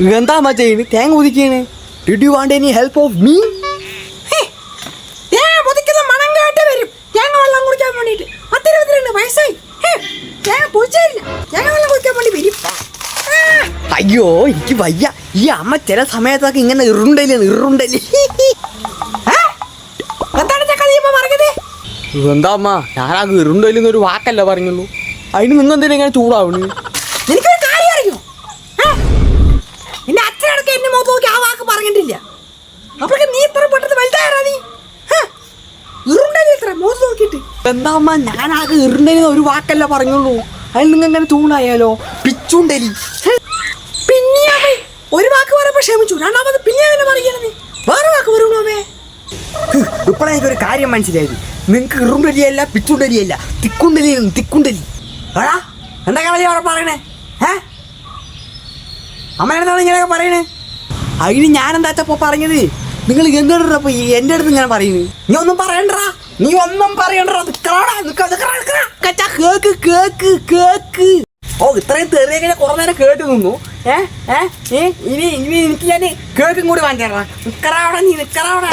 എന്താ അമ്മ ചെയ്യുന്നത്? തേങ്ങ ഒതുക്കിയാണ്. Did you want any help of me? തേങ്ങ പൊതിക്കുന്ന മണം കേട്ട് വരും. തേങ്ങ വെള്ളം കുടിക്കാൻ വേണ്ടിട്ട് 10-22 വയസ്സായി. തേങ്ങ പൊതിച്ചില്ല, തേങ്ങ വെള്ളം കുടിക്കാൻ വേണ്ടി വരും. അയ്യോ എനിക്ക് വയ്യ. ഈ അമ്മ ചില സമയത്തൊക്കെ ഇങ്ങനെ ഇറുണ്ടല്ലേ. എന്താണ് ചക്ക നീ ഇപ്പൊ പറഞ്ഞത്? എന്താ അമ്മ, ഞാനാ ഇറുണ്ടല്ലെന്നൊരു വാക്കല്ല പറഞ്ഞുള്ളൂ. അതിന് നിങ്ങൾ എന്തിനാ ഇങ്ങനെ ചൂടാവണ്? എനിക്കൊരു കാര്യം അറിയോ? എന്റെ അച്ഛനടക്കം എന്നെ മുഖത്ത് നോക്കി ആ വാക്ക് പറഞ്ഞിട്ടില്ല. അപ്പോഴൊക്കെ നീ ഇത്ര പെട്ടെന്ന് വലുതായറാ നീ? ഇറുണ്ടല്ലേ ഇത്ര മുഖത്ത് നോക്കിയിട്ട്? എന്താ അമ്മ, ഞാനാകെ ഇറുണ്ടല്ലെന്ന് ഒരു വാക്കല്ല പറഞ്ഞുള്ളൂ. അതിന് നിങ്ങൾ ഇങ്ങനെ ചൂടായാലോ? പിച്ചുണ്ടലി. പിന്നെ ഒരു വാക്ക് പറയുമ്പോ ക്ഷമിച്ചു, രണ്ടാമത് പിന്നെ അതിനെ പറയുന്നത് വേറെ വാക്ക് പറയണോമേ. ഇപ്പോഴെനിക്കൊരു കാര്യം മനസ്സിലായത്. നിങ്ങൾക്ക് ഇറുണ്ടലിയല്ല പിച്ചുണ്ടലിയല്ല, തിക്കുണ്ടലി. എടാ എന്താ കളി അവിടെ പറയണേ? അമ്മ എന്താണ് ഇങ്ങനെയൊക്കെ പറയണേ? അതിന് ഞാനെന്താച്ചപ്പോ പറഞ്ഞത്? നിങ്ങൾ എന്തിടപ്പോ എൻ്റെ അടുത്ത് ഇങ്ങനെ പറയുന്നത്? നീ ഒന്നും പറയണ്ടടാ. കേക്ക്. ഓ ഇത്രയും തെറിയൊക്കെ കുറെ നേരം കേട്ട് നിന്നു. ഇനി എനിക്ക് ഞാൻ കേക്കും കൂടി വാങ്ങിച്ചാ. നിക്കറാവടാ.